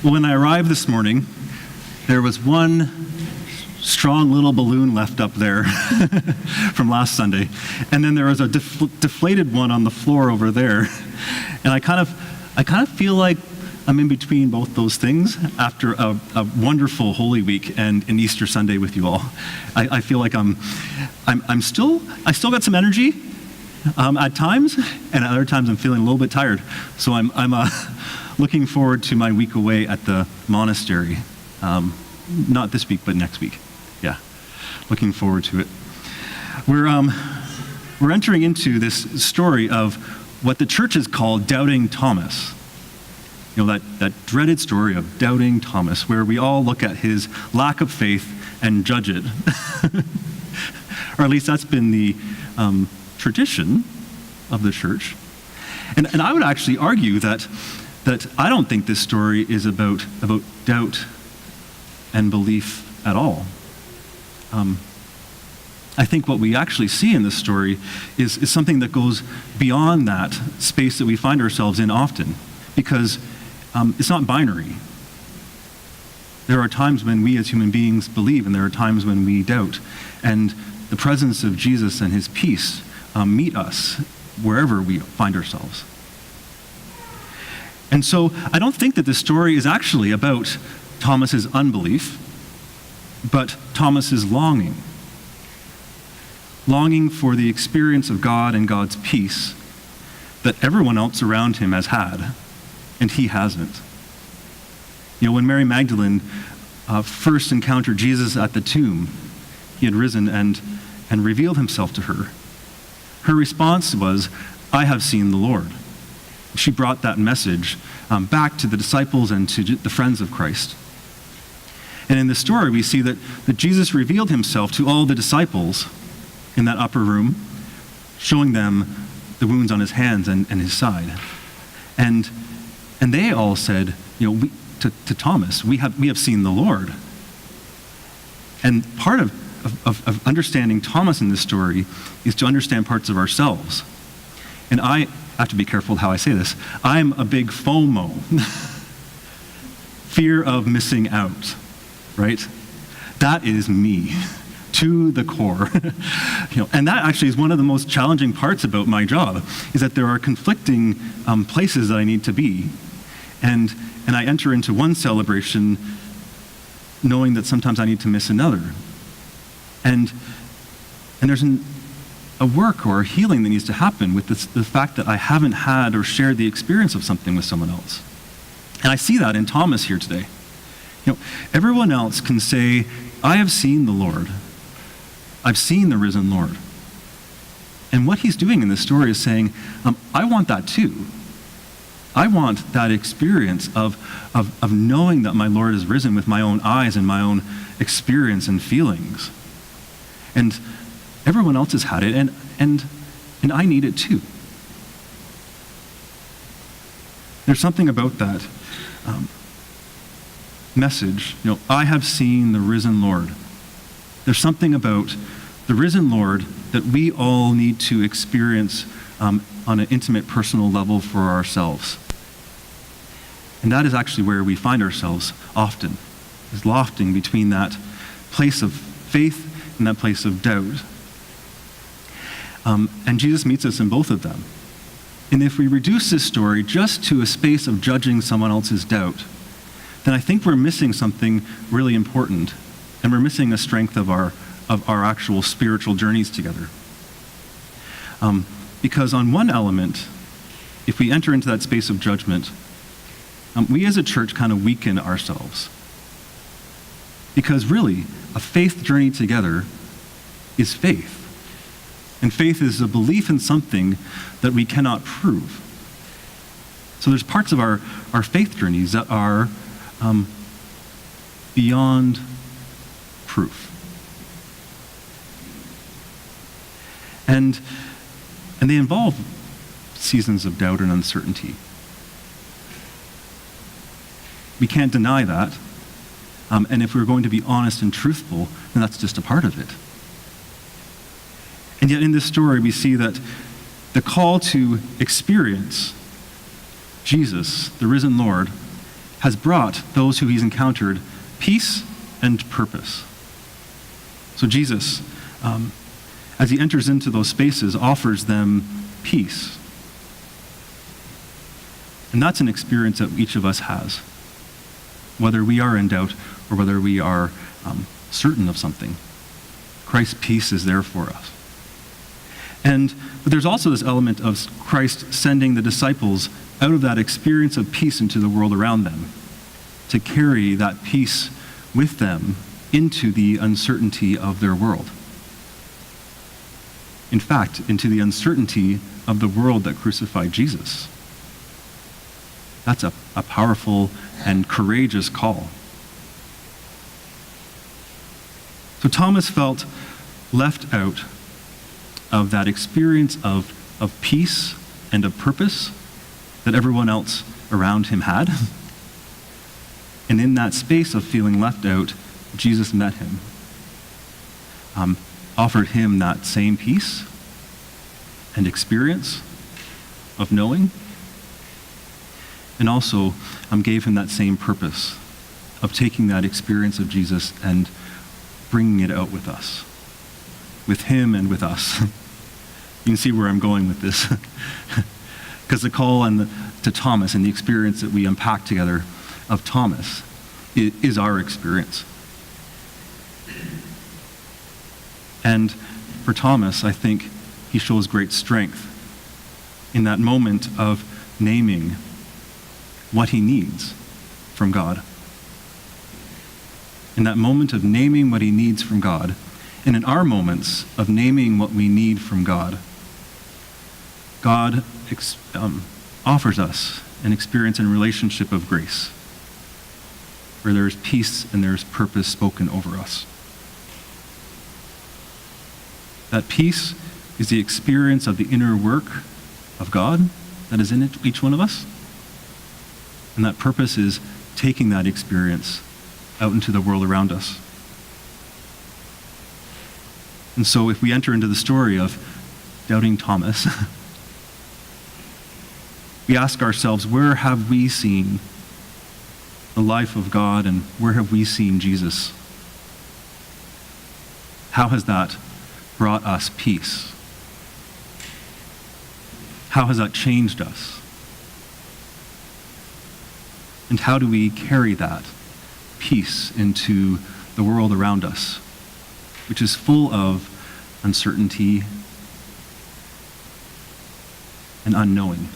Well, when I arrived this morning, there was one strong little balloon left up there from last Sunday. And then there was a deflated one on the floor over there. And I kind of feel like I'm in between both those things after a wonderful Holy Week and an Easter Sunday with you all. I feel like I still got some energy at times, and at other times I'm feeling a little bit tired. So I'm looking forward to my week away at the monastery. Not this week, but next week. Yeah, looking forward to it. We're entering into this story of what the church has called Doubting Thomas. You know, that dreaded story of Doubting Thomas, where we all look at his lack of faith and judge it. Or at least that's been the tradition of the church. And I would actually argue that I don't think this story is about doubt and belief at all. I think what we actually see in this story is something that goes beyond that space that we find ourselves in often, because it's not binary. There are times when we as human beings believe, and there are times when we doubt. And the presence of Jesus and his peace meet us wherever we find ourselves. And so I don't think that this story is actually about Thomas's unbelief, but Thomas's longing for the experience of God and God's peace that everyone else around him has had, and he hasn't. You know, when Mary Magdalene first encountered Jesus at the tomb, he had risen and revealed himself to her. Her response was, "I have seen the Lord." She brought that message back to the disciples and to the friends of Christ. And in the story, we see that Jesus revealed himself to all the disciples in that upper room, showing them the wounds on his hands and his side. And they all said, you know, to Thomas, we have seen the Lord. And part of understanding Thomas in this story is to understand parts of ourselves. And I have to be careful how I say this. I'm a big FOMO, fear of missing out, right? That is me to the core. You know, and that actually is one of the most challenging parts about my job, is that there are conflicting places that I need to be. And I enter into one celebration knowing that sometimes I need to miss another. And there's a work or a healing that needs to happen with the fact that I haven't had or shared the experience of something with someone else. And I see that in Thomas here today. You know, everyone else can say, "I have seen the Lord. I've seen the risen Lord." And what he's doing in this story is saying, I want that too. I want that experience of knowing that my Lord is risen with my own eyes and my own experience and feelings. And everyone else has had it, and I need it too. There's something about that message, you know, I have seen the risen Lord. There's something about the risen Lord that we all need to experience on an intimate, personal level for ourselves. And that is actually where we find ourselves often, is lofting between that place of faith and that place of doubt. And Jesus meets us in both of them. And if we reduce this story just to a space of judging someone else's doubt, then I think we're missing something really important, and we're missing a strength of our actual spiritual journeys together. Because on one element, if we enter into that space of judgment, we as a church kind of weaken ourselves. Because really, a faith journey together is faith. And faith is a belief in something that we cannot prove. So there's parts of our faith journeys that are beyond proof. And they involve seasons of doubt and uncertainty. We can't deny that. And if we're going to be honest and truthful, then that's just a part of it. And yet in this story, we see that the call to experience Jesus, the risen Lord, has brought those who he's encountered peace and purpose. So Jesus, as he enters into those spaces, offers them peace. And that's an experience that each of us has, whether we are in doubt or whether we are certain of something. Christ's peace is there for us. But there's also this element of Christ sending the disciples out of that experience of peace into the world around them, to carry that peace with them into the uncertainty of their world. In fact, into the uncertainty of the world that crucified Jesus. That's a powerful and courageous call. So Thomas felt left out of that experience of peace and of purpose that everyone else around him had. And in that space of feeling left out, Jesus met him, offered him that same peace and experience of knowing, and also gave him that same purpose of taking that experience of Jesus and bringing it out with us, with him and with us. You can see where I'm going with this. Because the call to Thomas and the experience that we unpack together of Thomas is our experience. And for Thomas, I think he shows great strength in that moment of naming what he needs from God. In that moment of naming what he needs from God, and in our moments of naming what we need from God, God offers us an experience and relationship of grace, where there is peace and there is purpose spoken over us. That peace is the experience of the inner work of God that is in each one of us. And that purpose is taking that experience out into the world around us. And so if we enter into the story of doubting Thomas, we ask ourselves, where have we seen the life of God and where have we seen Jesus? How has that brought us peace? How has that changed us? And how do we carry that peace into the world around us, which is full of uncertainty and unknowing?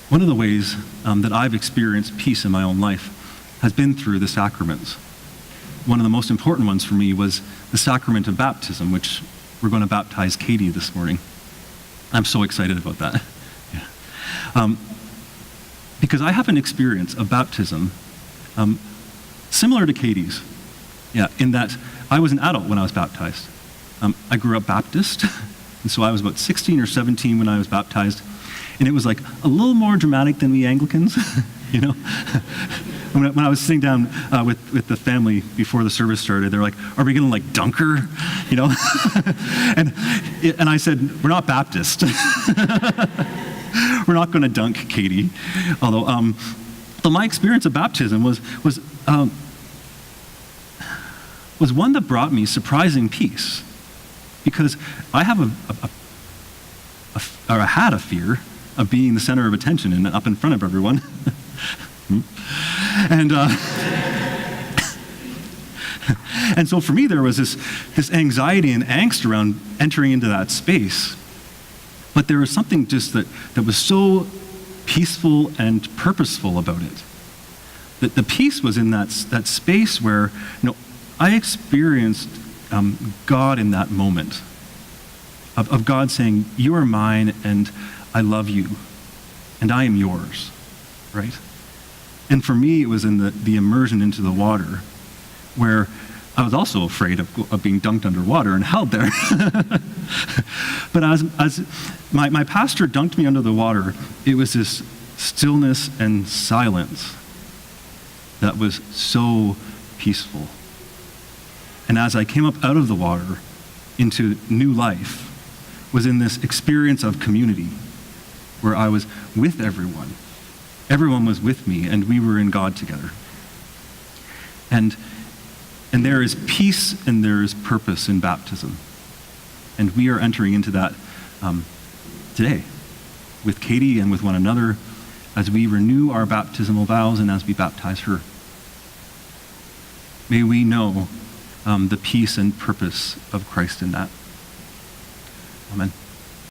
One of the ways that I've experienced peace in my own life has been through the sacraments. One of the most important ones for me was the sacrament of baptism, which we're going to baptize Katie this morning. I'm so excited about that. Yeah. Because I have an experience of baptism similar to Katie's, in that I was an adult when I was baptized. I grew up Baptist, and so I was about 16 or 17 when I was baptized. And it was like a little more dramatic than we Anglicans, you know? When I was sitting down with the family before the service started, they're like, are we going to like dunk her, you know? and I said, we're not Baptist. We're not going to dunk Katie. Although my experience of baptism was one that brought me surprising peace. Because I have I had a fear of being the center of attention and up in front of everyone. And so for me, there was this anxiety and angst around entering into that space. But there was something just that was so peaceful and purposeful about it. That the peace was in that space where, I experienced God in that moment. Of God saying, you are mine and I love you and I am yours, right? And for me, it was in the immersion into the water where I was also afraid of being dunked underwater and held there. But as my pastor dunked me under the water, it was this stillness and silence that was so peaceful. And as I came up out of the water into new life, was in this experience of community where I was with everyone. Everyone was with me, and we were in God together. And there is peace and there is purpose in baptism. And we are entering into that today with Katie and with one another as we renew our baptismal vows and as we baptize her. May we know the peace and purpose of Christ in that. Amen.